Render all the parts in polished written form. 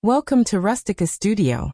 Welcome to Rustica Studio.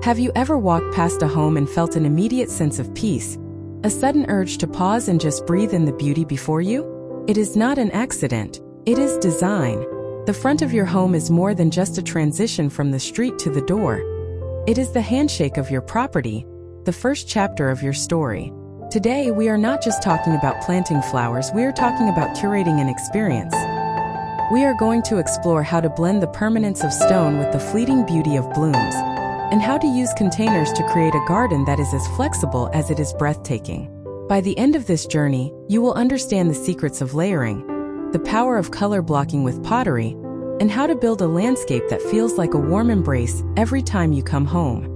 Have you ever walked past a home and felt an immediate sense of peace, a sudden urge to pause and just breathe in the beauty before you? It is not an accident, it is design. The front of your home is more than just a transition from the street to the door. It is the handshake of your property, the first chapter of your story. Today, we are not just talking about planting flowers, we are talking about curating an experience. We are going to explore how to blend the permanence of stone with the fleeting beauty of blooms, and how to use containers to create a garden that is as flexible as it is breathtaking. By the end of this journey, you will understand the secrets of layering, the power of color blocking with pottery, and how to build a landscape that feels like a warm embrace every time you come home.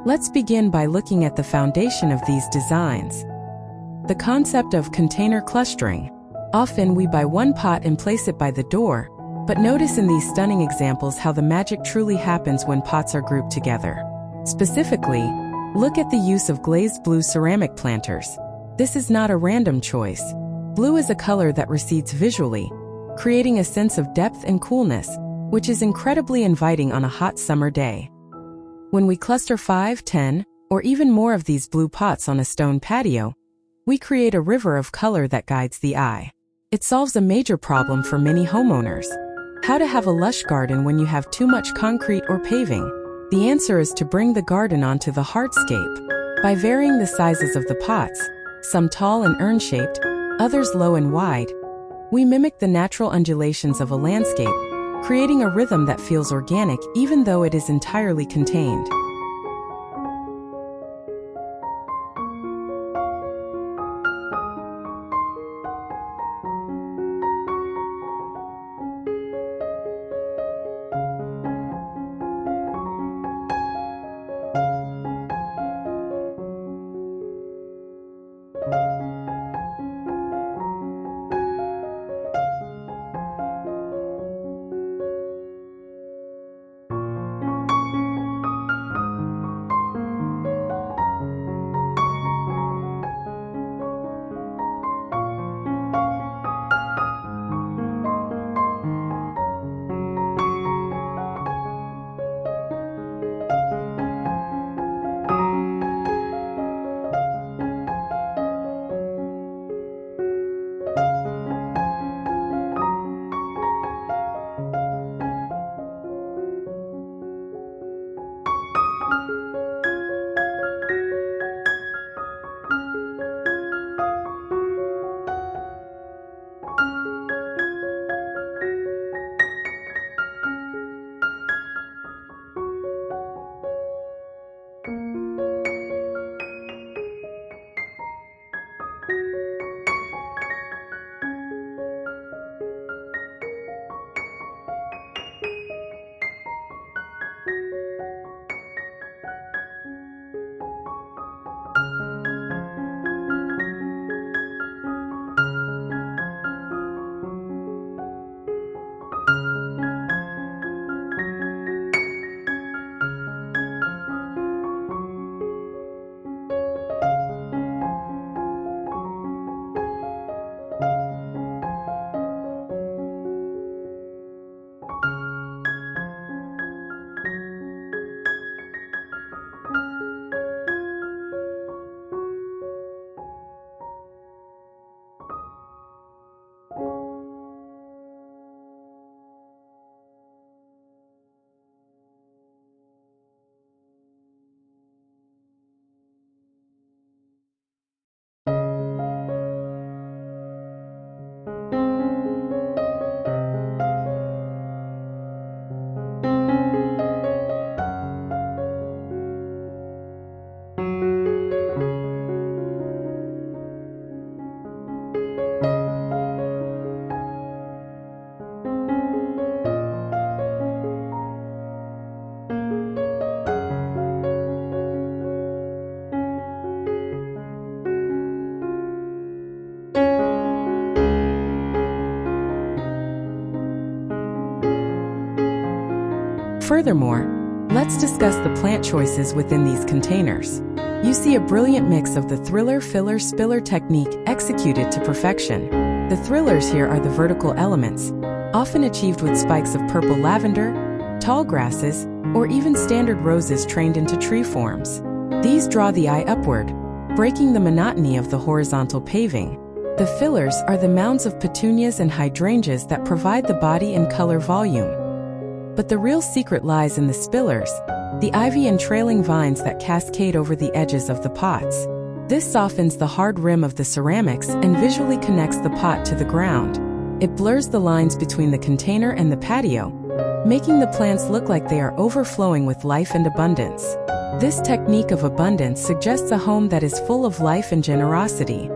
Let's begin by looking at the foundation of these designs. The concept of container clustering. Often we buy one pot and place it by the door, but notice in these stunning examples how the magic truly happens when pots are grouped together. Specifically, look at the use of glazed blue ceramic planters. This is not a random choice. Blue is a color that recedes visually, creating a sense of depth and coolness, which is incredibly inviting on a hot summer day. When we cluster 5, 10, or even more of these blue pots on a stone patio, we create a river of color that guides the eye. It solves a major problem for many homeowners. How to have a lush garden when you have too much concrete or paving? The answer is to bring the garden onto the hardscape. By varying the sizes of the pots, some tall and urn-shaped, others low and wide, we mimic the natural undulations of a landscape, creating a rhythm that feels organic even though it is entirely contained. Furthermore, let's discuss the plant choices within these containers. You see a brilliant mix of the thriller, filler, spiller technique executed to perfection. The thrillers here are the vertical elements, often achieved with spikes of purple lavender, tall grasses, or even standard roses trained into tree forms. These draw the eye upward, breaking the monotony of the horizontal paving. The fillers are the mounds of petunias and hydrangeas that provide the body and color volume. But the real secret lies in the spillers, the ivy and trailing vines that cascade over the edges of the pots. This softens the hard rim of the ceramics and visually connects the pot to the ground. It blurs the lines between the container and the patio, making the plants look like they are overflowing with life and abundance. This technique of abundance suggests a home that is full of life and generosity.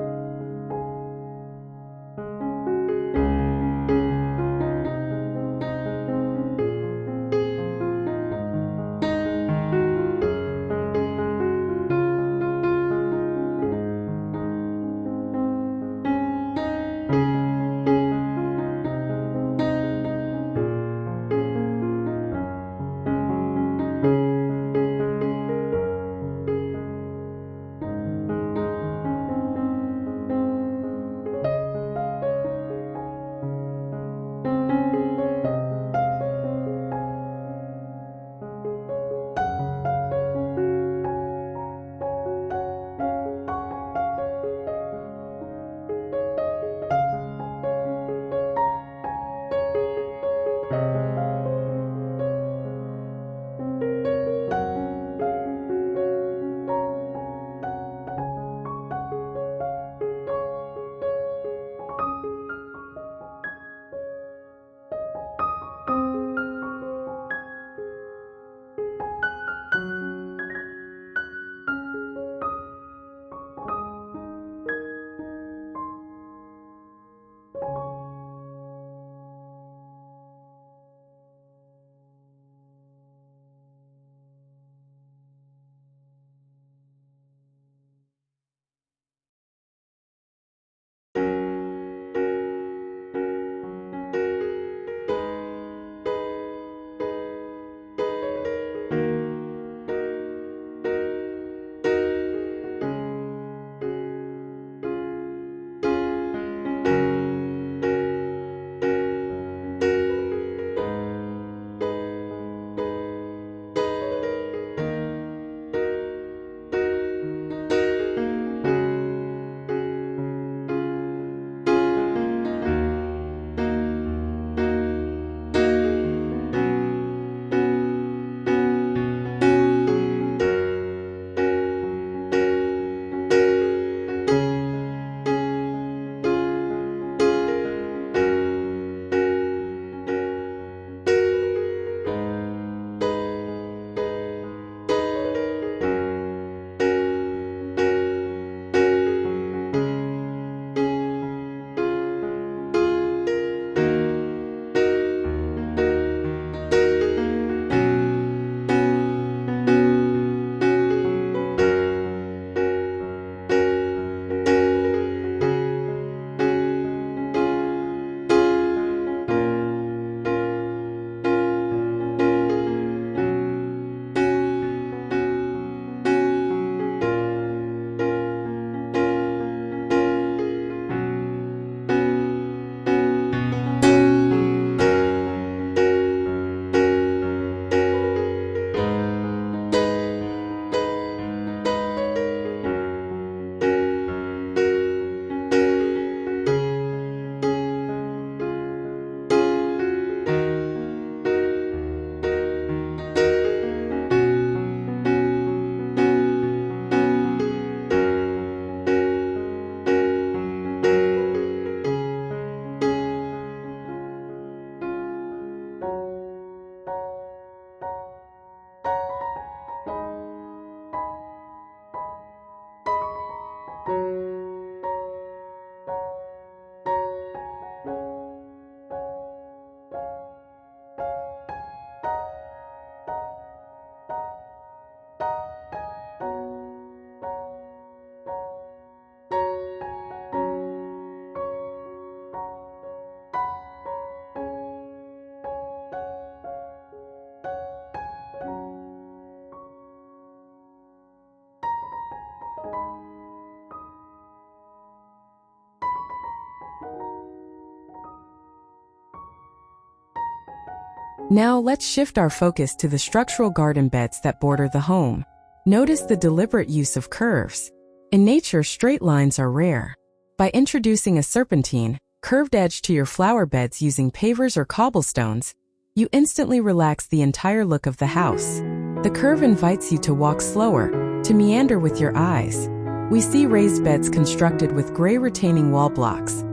Now let's shift our focus to the structural garden beds that border the home. Notice the deliberate use of curves. In nature, straight lines are rare. By introducing a serpentine, curved edge to your flower beds using pavers or cobblestones, you instantly relax the entire look of the house. The curve invites you to walk slower, to meander with your eyes. We see raised beds constructed with gray retaining wall blocks.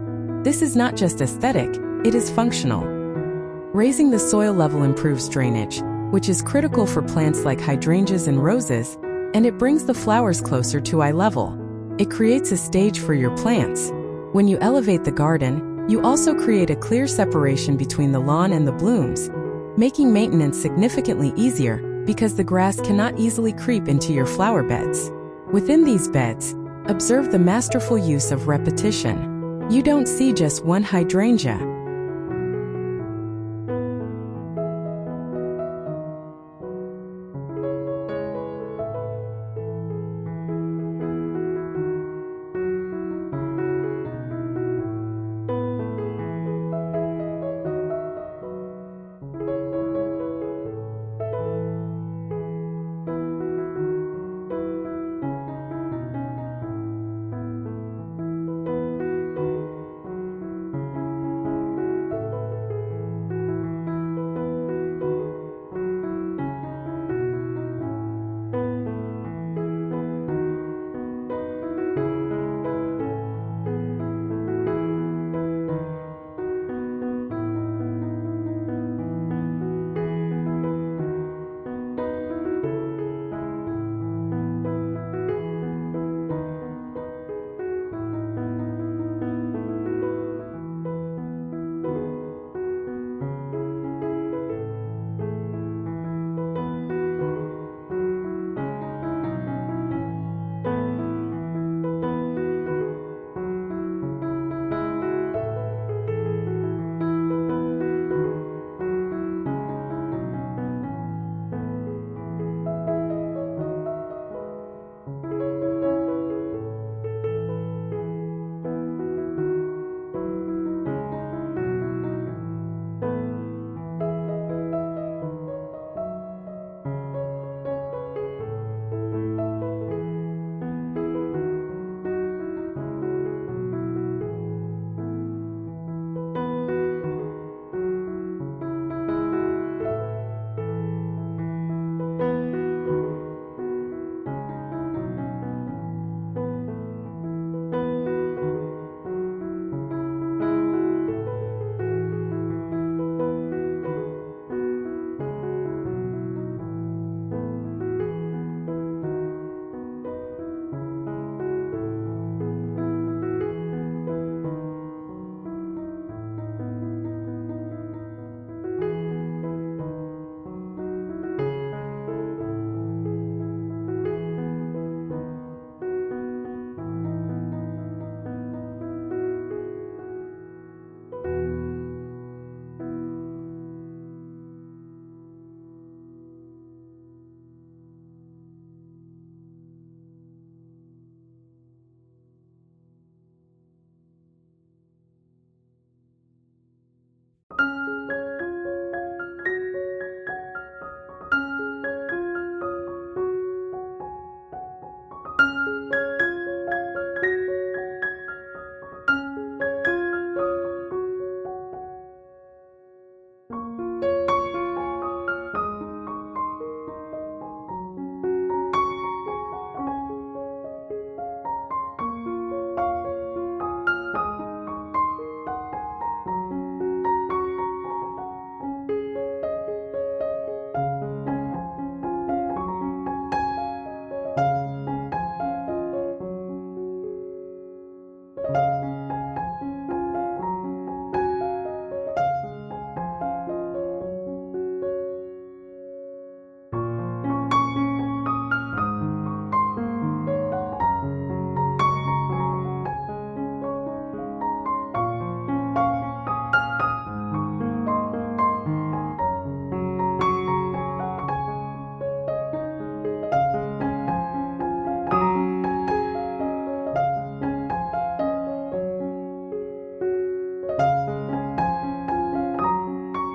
This is not just aesthetic, it is functional. Raising the soil level improves drainage, which is critical for plants like hydrangeas and roses, and it brings the flowers closer to eye level. It creates a stage for your plants. When you elevate the garden, you also create a clear separation between the lawn and the blooms, making maintenance significantly easier because the grass cannot easily creep into your flower beds. Within these beds, observe the masterful use of repetition. You don't see just one hydrangea.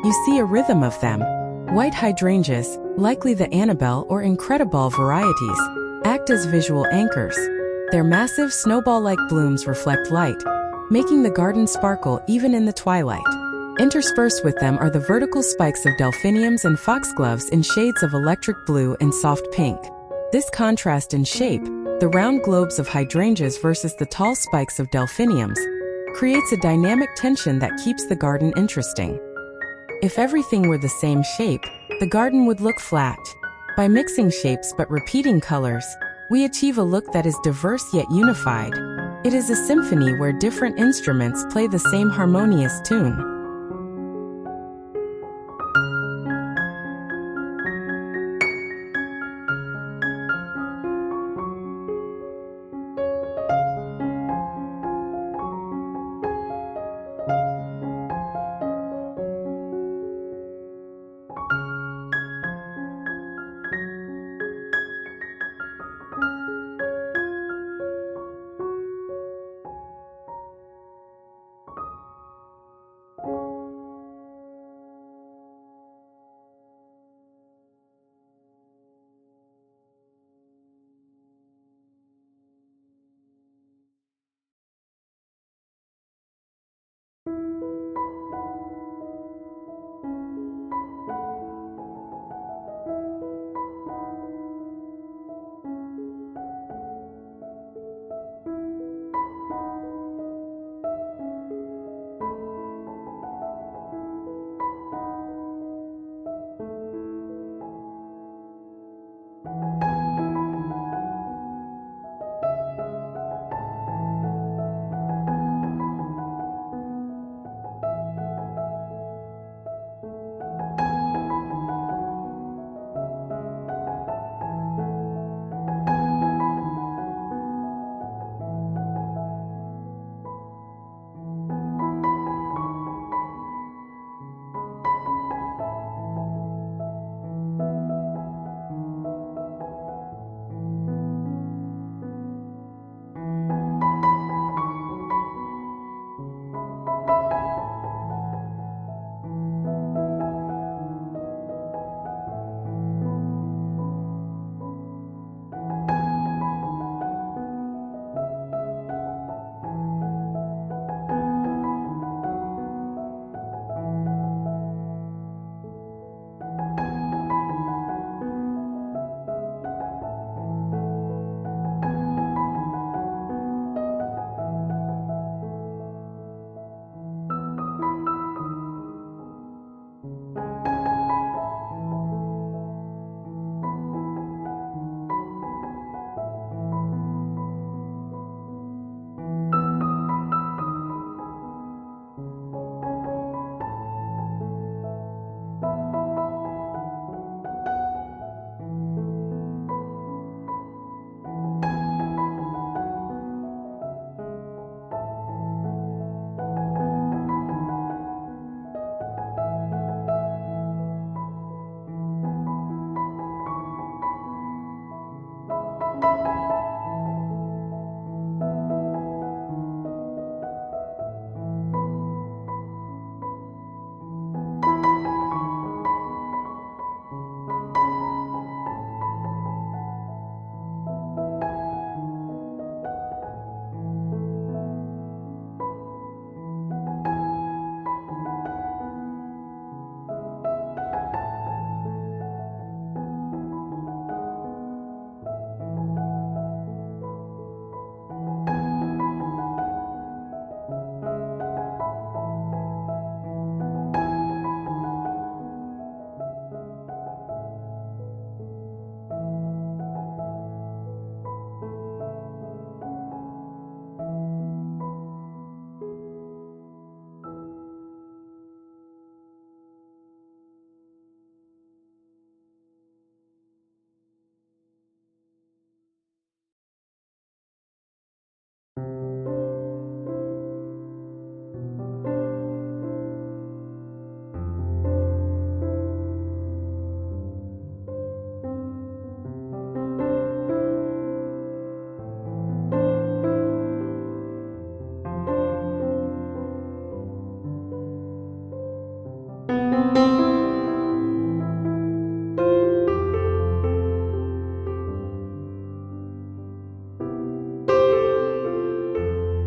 You see a rhythm of them. White hydrangeas, likely the Annabelle or Incredible varieties, act as visual anchors. Their massive snowball-like blooms reflect light, making the garden sparkle even in the twilight. Interspersed with them are the vertical spikes of delphiniums and foxgloves in shades of electric blue and soft pink. This contrast in shape, the round globes of hydrangeas versus the tall spikes of delphiniums, creates a dynamic tension that keeps the garden interesting. If everything were the same shape, the garden would look flat. By mixing shapes but repeating colors, we achieve a look that is diverse yet unified. It is a symphony where different instruments play the same harmonious tune.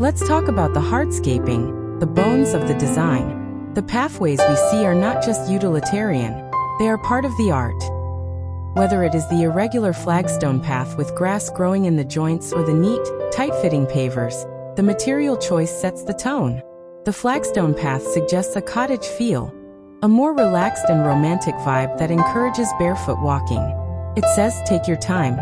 Let's talk about the hardscaping, the bones of the design. The pathways we see are not just utilitarian, they are part of the art. Whether it is the irregular flagstone path with grass growing in the joints or the neat, tight-fitting pavers, the material choice sets the tone. The flagstone path suggests a cottage feel, a more relaxed and romantic vibe that encourages barefoot walking. It says, "Take your time."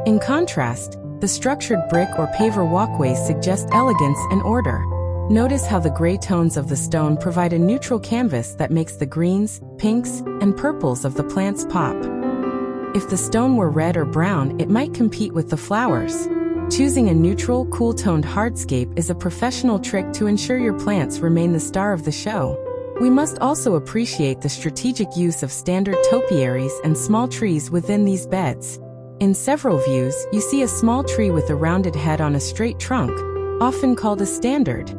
In contrast, the structured brick or paver walkways suggest elegance and order. Notice how the gray tones of the stone provide a neutral canvas that makes the greens, pinks, and purples of the plants pop. If the stone were red or brown, it might compete with the flowers. Choosing a neutral, cool-toned hardscape is a professional trick to ensure your plants remain the star of the show. We must also appreciate the strategic use of standard topiaries and small trees within these beds. In several views, you see a small tree with a rounded head on a straight trunk, often called a standard.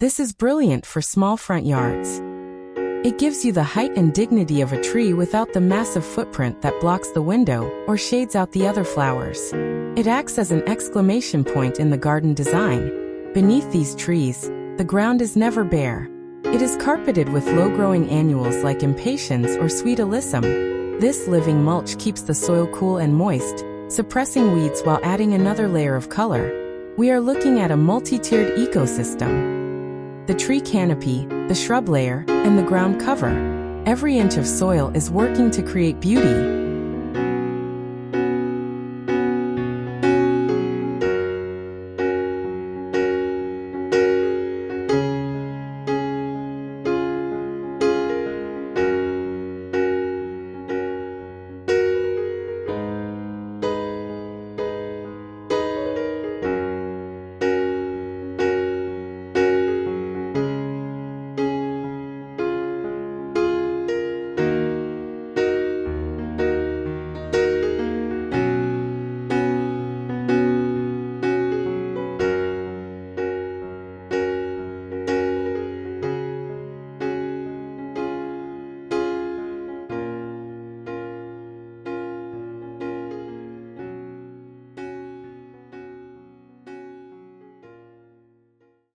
This is brilliant for small front yards. It gives you the height and dignity of a tree without the massive footprint that blocks the window or shades out the other flowers. It acts as an exclamation point in the garden design. Beneath these trees, the ground is never bare. It is carpeted with low-growing annuals like impatiens or sweet alyssum. This living mulch keeps the soil cool and moist, suppressing weeds while adding another layer of color. We are looking at a multi-tiered ecosystem. The tree canopy, the shrub layer, and the ground cover. Every inch of soil is working to create beauty,